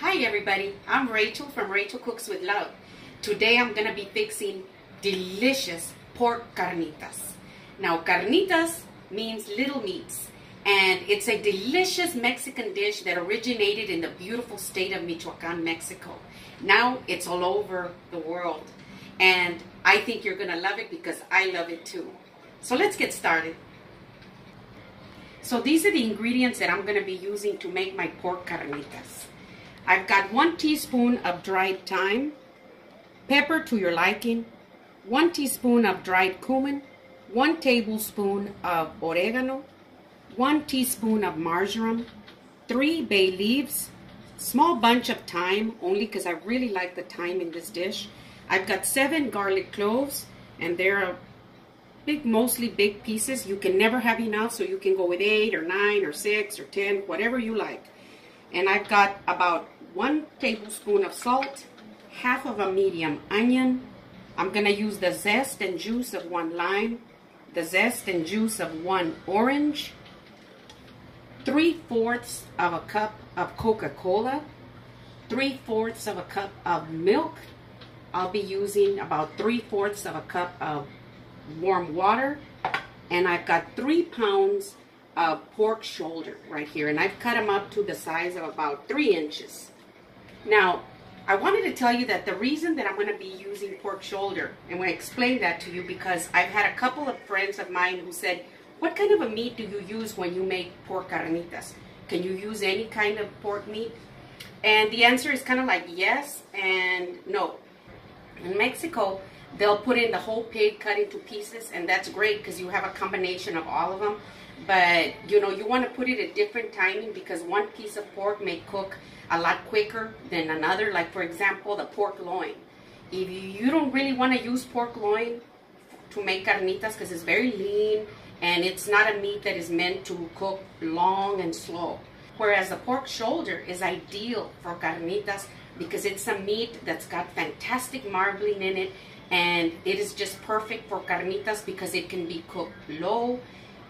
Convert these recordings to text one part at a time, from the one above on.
Hi everybody, I'm Rachel from Rachel Cooks with Love. Today I'm going to be fixing delicious pork carnitas. Now carnitas means little meats, and it's a delicious Mexican dish that originated in the beautiful state of Michoacan, Mexico. Now it's all over the world, and I think you're going to love it because I love it too. So let's get started. So these are the ingredients that I'm going to be using to make my pork carnitas. I've got 1 teaspoon of dried thyme, pepper to your liking, 1 teaspoon of dried cumin, 1 tablespoon of oregano, 1 teaspoon of marjoram, 3 bay leaves, small bunch of thyme, only because I really like the thyme in this dish. I've got 7 garlic cloves, and they're mostly big pieces. You can never have enough, so you can go with 8 or 9 or 6 or 10, whatever you like. And I've got about 1 tablespoon of salt, half of a medium onion. I'm going to use the zest and juice of 1 lime, the zest and juice of 1 orange, 3/4 of a cup of Coca Cola, 3/4 of a cup of milk. I'll be using about 3/4 of a cup of warm water, and I've got 3 pounds of pork shoulder right here, and I've cut them up to the size of about 3 inches. Now, I wanted to tell you that the reason that I'm going to be using pork shoulder, and I explain that to you because I've had a couple of friends of mine who said, what kind of a meat do you use when you make pork carnitas? Can you use any kind of pork meat? And the answer is kind of like yes and no. In Mexico, they'll put in the whole pig cut into pieces, and that's great because you have a combination of all of them. But you know, you want to put it at different timing because one piece of pork may cook a lot quicker than another. Like for example, the pork loin. If you don't really want to use pork loin to make carnitas because it's very lean and it's not a meat that is meant to cook long and slow. Whereas the pork shoulder is ideal for carnitas because it's a meat that's got fantastic marbling in it, and it is just perfect for carnitas because it can be cooked low,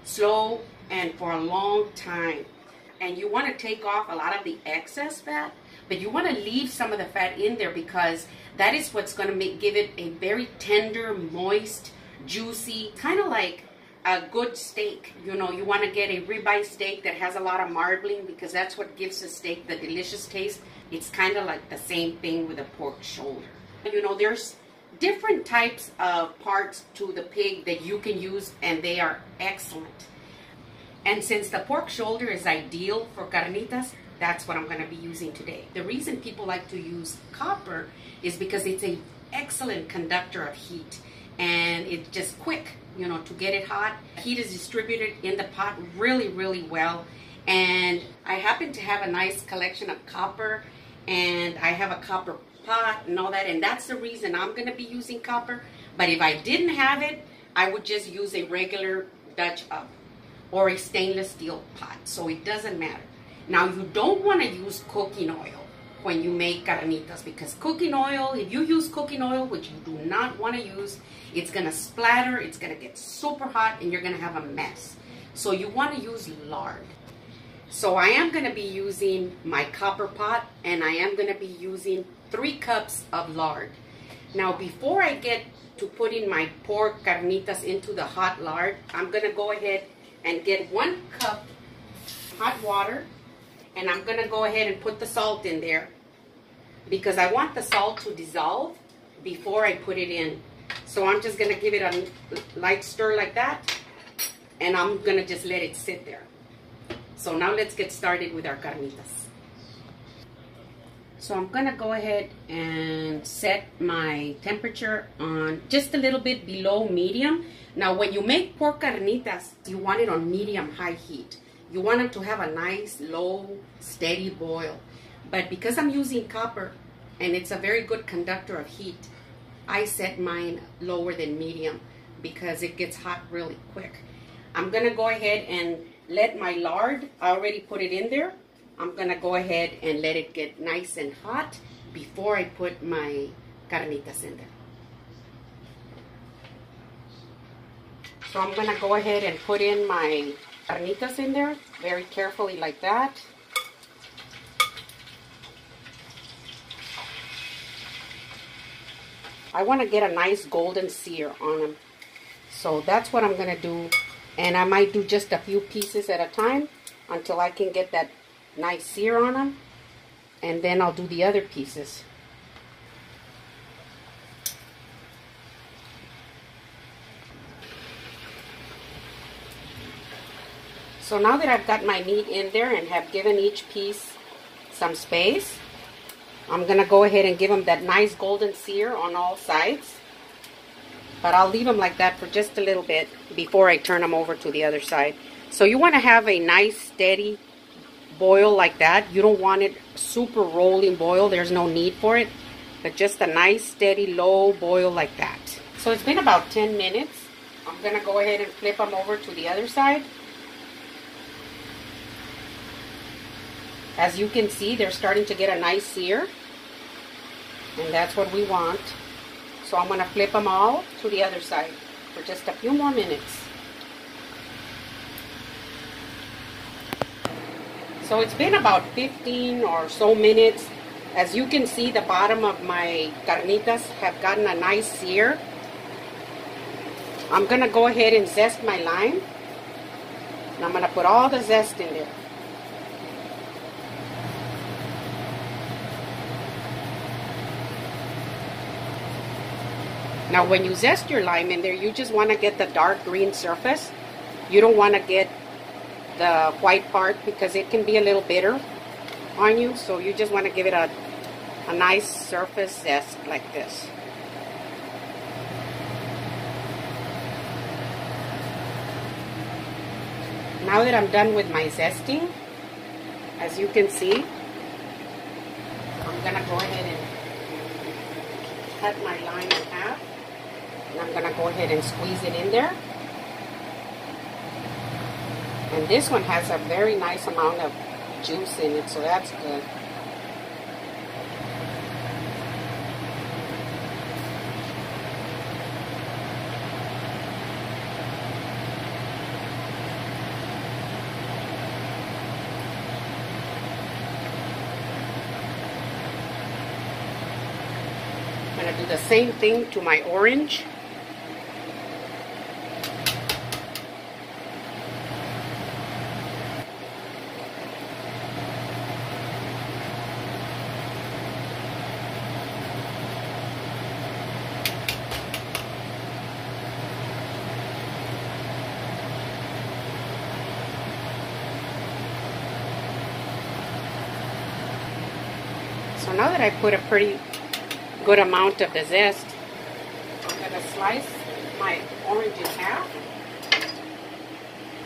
slow, and for a long time. And you want to take off a lot of the excess fat, but you want to leave some of the fat in there because that is what's going to give it a very tender, moist, juicy, kind of like a good steak. You know, you want to get a ribeye steak that has a lot of marbling because that's what gives the steak the delicious taste. It's kind of like the same thing with a pork shoulder. You know, there's different types of parts to the pig that you can use, and they are excellent. And since the pork shoulder is ideal for carnitas, that's what I'm going to be using today. The reason people like to use copper is because it's an excellent conductor of heat, and it's just quick, you know, to get it hot. Heat is distributed in the pot really, really well. And I happen to have a nice collection of copper, and I have a copper pot and all that, and that's the reason I'm going to be using copper. But if I didn't have it, I would just use a regular Dutch oven or a stainless steel pot, so it doesn't matter. Now, you don't want to use cooking oil when you make carnitas because cooking oil, if you use cooking oil, which you do not want to use, it's going to splatter, it's going to get super hot, and you're going to have a mess. So you want to use lard. So I am going to be using my copper pot, and I am going to be using 3 cups of lard. Now, before I get to putting my pork carnitas into the hot lard, I'm going to go ahead and get 1 cup hot water, and I'm going to go ahead and put the salt in there because I want the salt to dissolve before I put it in. So I'm just going to give it a light stir like that, and I'm going to just let it sit there. So now let's get started with our carnitas. So I'm going to go ahead and set my temperature on just a little bit below medium. Now when you make pork carnitas, you want it on medium-high heat. You want them to have a nice, low, steady boil. But because I'm using copper, and it's a very good conductor of heat, I set mine lower than medium because it gets hot really quick. I'm going to go ahead and let my lard, I already put it in there. I'm going to go ahead and let it get nice and hot before I put my carnitas in there. So I'm going to go ahead and put in my carnitas in there very carefully like that. I want to get a nice golden sear on them. So that's what I'm going to do. And I might do just a few pieces at a time until I can get that nice sear on them. And then I'll do the other pieces. So now that I've got my meat in there and have given each piece some space, I'm going to go ahead and give them that nice golden sear on all sides. But I'll leave them like that for just a little bit before I turn them over to the other side. So you want to have a nice steady boil like that. You don't want it super rolling boil. There's no need for it. But just a nice steady low boil like that. So it's been about 10 minutes. I'm going to go ahead and flip them over to the other side. As you can see, they're starting to get a nice sear. And that's what we want. So I'm going to flip them all to the other side for just a few more minutes. So it's been about 15 or so minutes. As you can see, the bottom of my carnitas have gotten a nice sear. I'm going to go ahead and zest my lime. And I'm going to put all the zest in there. Now when you zest your lime in there, you just want to get the dark green surface. You don't want to get the white part because it can be a little bitter on you. So you just want to give it a nice surface zest like this. Now that I'm done with my zesting, as you can see, I'm going to go ahead and cut my lime in half. And I'm going to go ahead and squeeze it in there. And this one has a very nice amount of juice in it, so that's good. I'm going to do the same thing to my orange. So now that I put a pretty good amount of the zest, I'm going to slice my orange in half.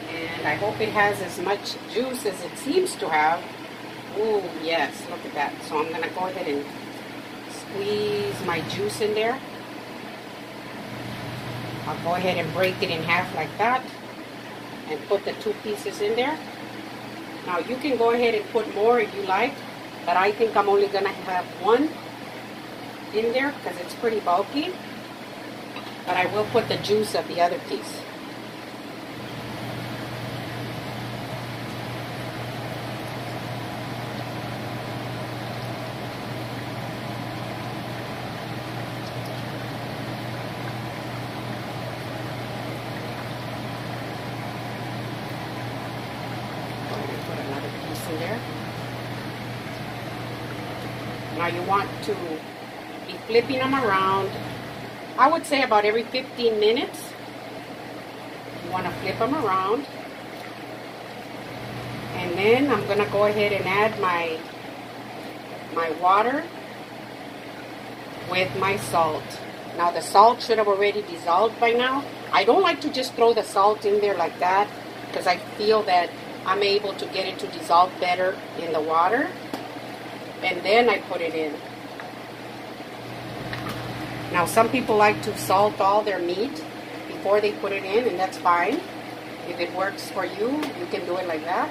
And I hope it has as much juice as it seems to have. Ooh, yes, look at that. So I'm going to go ahead and squeeze my juice in there. I'll go ahead and break it in half like that and put the two pieces in there. Now you can go ahead and put more if you like, but I think I'm only going to have one in there because it's pretty bulky. But I will put the juice of the other piece. Now you want to be flipping them around, I would say about every 15 minutes. You want to flip them around. And then I'm going to go ahead and add my water with my salt. Now the salt should have already dissolved by now. I don't like to just throw the salt in there like that because I feel that I'm able to get it to dissolve better in the water. And then I put it in. Now some people like to salt all their meat before they put it in, and that's fine. If it works for you, you can do it like that.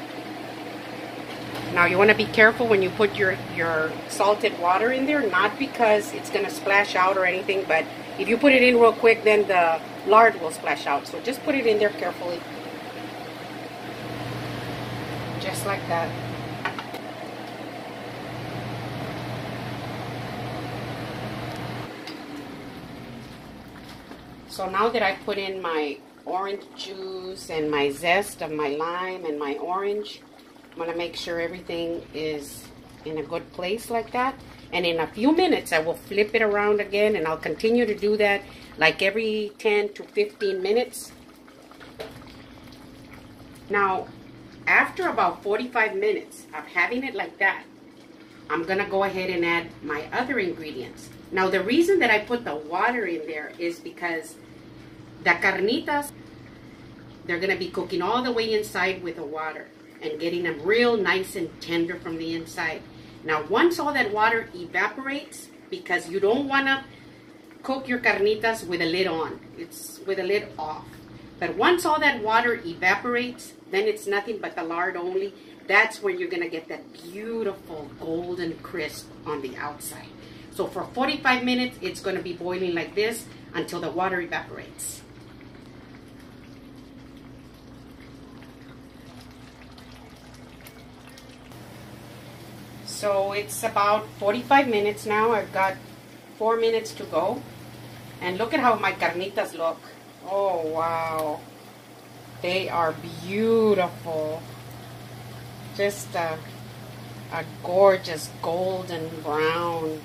Now you want to be careful when you put your salted water in there, not because it's going to splash out or anything, but if you put it in real quick, then the lard will splash out. So just put it in there carefully. Just like that. So now that I put in my orange juice and my zest of my lime and my orange, I'm going to make sure everything is in a good place like that. And in a few minutes, I will flip it around again, and I'll continue to do that like every 10 to 15 minutes. Now, after about 45 minutes of having it like that, I'm going to go ahead and add my other ingredients. Now, the reason that I put the water in there is because the carnitas, they're going to be cooking all the way inside with the water and getting them real nice and tender from the inside. Now, once all that water evaporates, because you don't want to cook your carnitas with a lid on, it's with a lid off. But once all that water evaporates, then it's nothing but the lard only. That's where you're going to get that beautiful golden crisp on the outside. So for 45 minutes, it's going to be boiling like this until the water evaporates. So it's about 45 minutes now. I've got 4 minutes to go. And look at how my carnitas look. Oh, wow. They are beautiful. Just a gorgeous golden brown.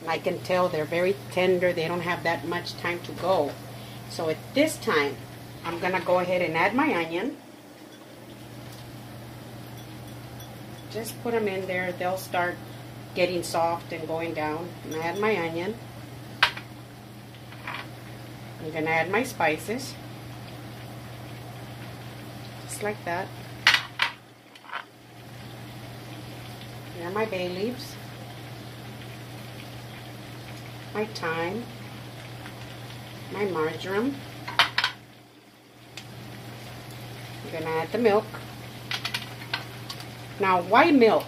And I can tell they're very tender. They don't have that much time to go. So at this time, I'm going to go ahead and add my onion. Just put them in there. They'll start getting soft and going down. And add my onion. I'm going to add my spices. Just like that. Here are my bay leaves. My thyme. My marjoram. I'm going to add the milk. Now, why milk?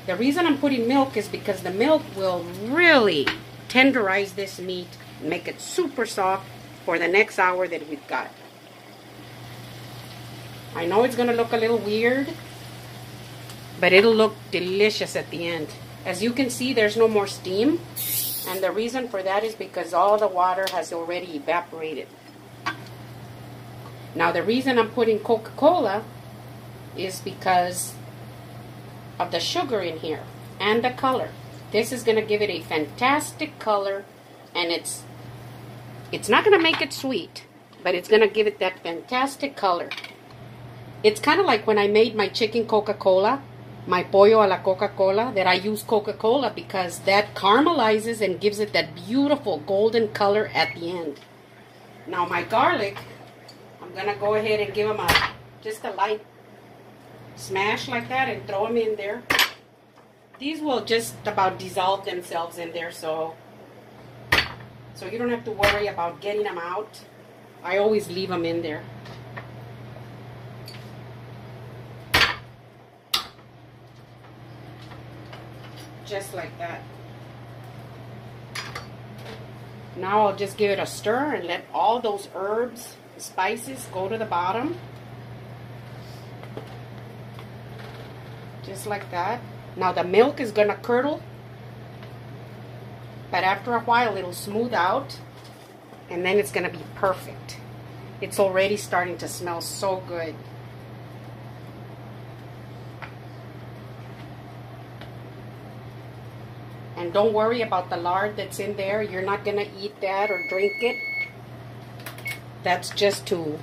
The reason I'm putting milk is because the milk will really tenderize this meat and make it super soft for the next hour that we've got. I know it's going to look a little weird, but it'll look delicious at the end. As you can see, there's no more steam, and the reason for that is because all the water has already evaporated. Now, the reason I'm putting Coca Cola is because of the sugar in here and the color. This is going to give it a fantastic color, and it's not going to make it sweet, but it's going to give it that fantastic color. It's kind of like when I made my chicken Coca-Cola, my pollo a la Coca-Cola, that I use Coca-Cola because that caramelizes and gives it that beautiful golden color at the end. Now my garlic, I'm going to go ahead and give them just a light smash like that and throw them in there. These will just about dissolve themselves in there, so you don't have to worry about getting them out. I always leave them in there. Just like that. Now I'll just give it a stir and let all those herbs, spices go to the bottom. Just like that. Now the milk is gonna curdle, but after a while it'll smooth out, and then it's gonna be perfect. It's already starting to smell so good. And don't worry about the lard that's in there. You're not gonna eat that or drink it. That's just to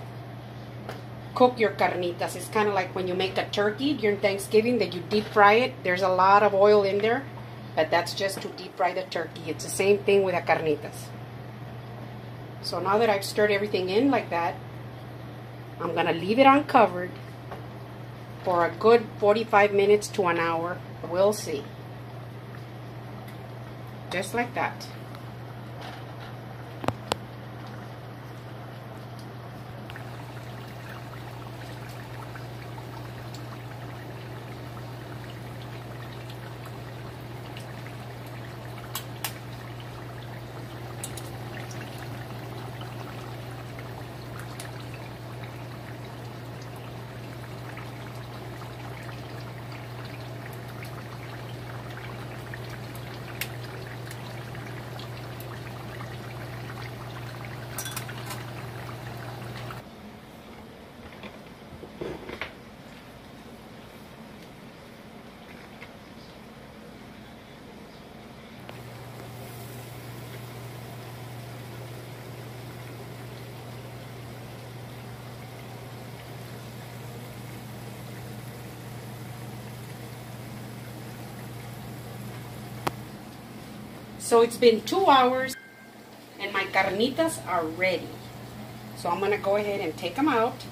cook your carnitas. It's kind of like when you make a turkey during Thanksgiving that you deep fry it. There's a lot of oil in there, but that's just to deep fry the turkey. It's the same thing with the carnitas. So now that I've stirred everything in like that, I'm gonna leave it uncovered for a good 45 minutes to an hour. We'll see. Just like that. So it's been 2 hours and my carnitas are ready. So I'm gonna go ahead and take them out.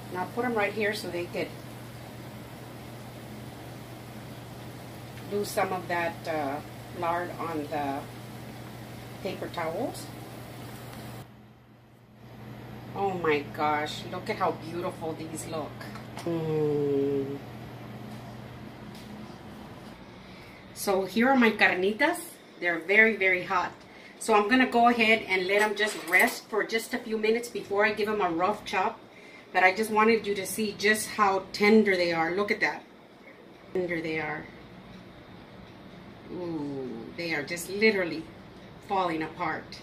And I'll put them right here so they could lose some of that lard on the paper towels. Oh my gosh, look at how beautiful these look. So here are my carnitas. They're very, very hot. So I'm gonna go ahead and let them just rest for just a few minutes before I give them a rough chop. But I just wanted you to see just how tender they are. Look at that. Tender they are. Ooh, they are just literally falling apart.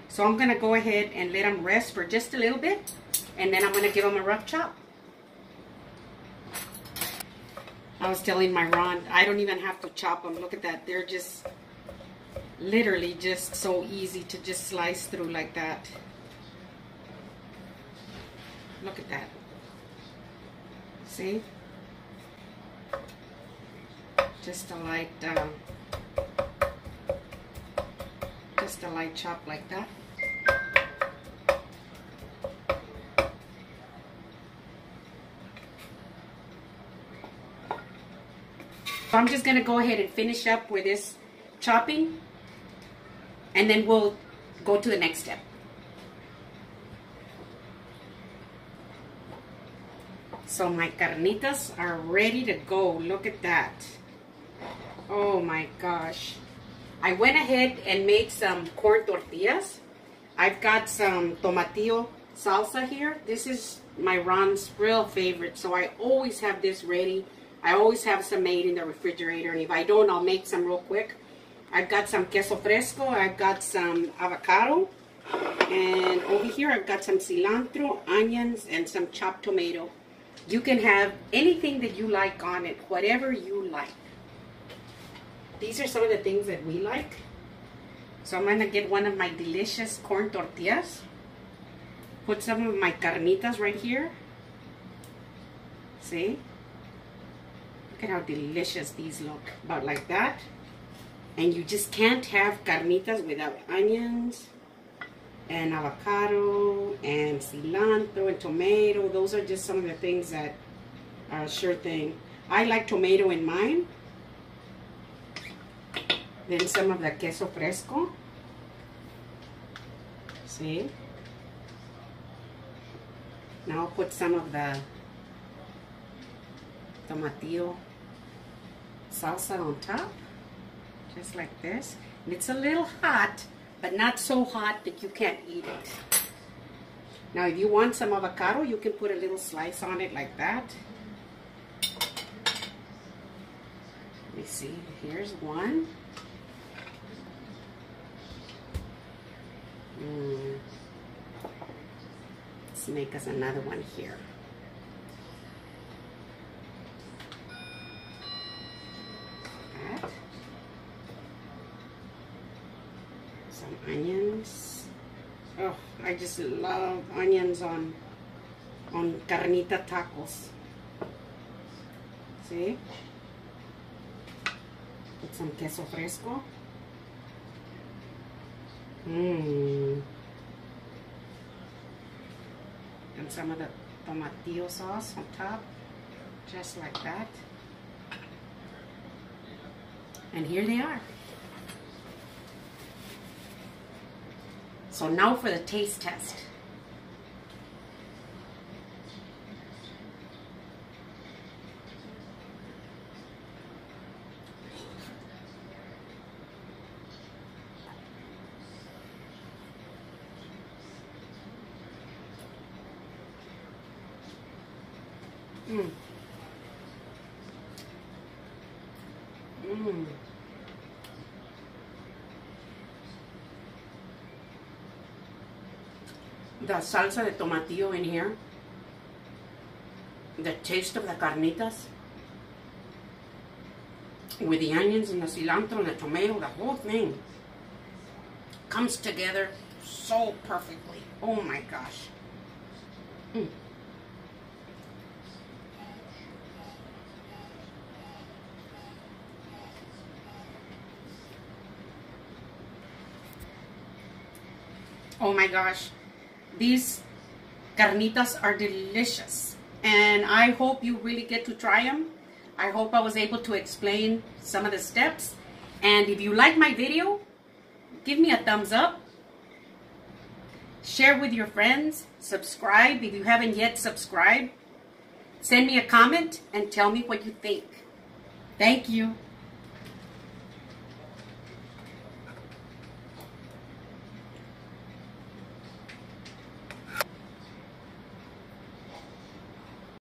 So I'm gonna go ahead and let them rest for just a little bit, and then I'm gonna give them a rough chop. I was telling my Ron, I don't even have to chop them. Look at that. They're just literally just so easy to just slice through like that. Look at that. See? Just a light chop like that. So I'm just going to go ahead and finish up with this chopping, and then we'll go to the next step. So my carnitas are ready to go. Look at that. Oh my gosh. I went ahead and made some corn tortillas. I've got some tomatillo salsa here. This is my Ron's real favorite, so I always have this ready. I always have some made in the refrigerator, and if I don't, I'll make some real quick. I've got some queso fresco, I've got some avocado, and over here I've got some cilantro, onions, and some chopped tomato. You can have anything that you like on it, whatever you like. These are some of the things that we like. So I'm gonna get one of my delicious corn tortillas, put some of my carnitas right here. See? Look at how delicious these look, about like that. And you just can't have carnitas without onions and avocado and cilantro and tomato. Those are just some of the things that are a sure thing. I like tomato in mine. Then some of the queso fresco. See? Now I'll put some of the tomatillo salsa on top, just like this. And it's a little hot, but not so hot that you can't eat it. Now if you want some avocado, you can put a little slice on it like that. Let me see, here's one. Let's make us another one here. That. Some onions. Oh, I just love onions on carnita tacos. See? Put some queso fresco. And some of the tomatillo sauce on top, just like that. And here they are. So now for the taste test. The salsa de tomatillo in here, the taste of the carnitas with the onions and the cilantro and the tomato, the whole thing comes together so perfectly. Oh my gosh. Oh my gosh, these carnitas are delicious, and I hope you really get to try them. I hope I was able to explain some of the steps, and if you like my video, give me a thumbs up, share with your friends, subscribe if you haven't yet subscribed, send me a comment and tell me what you think. Thank you.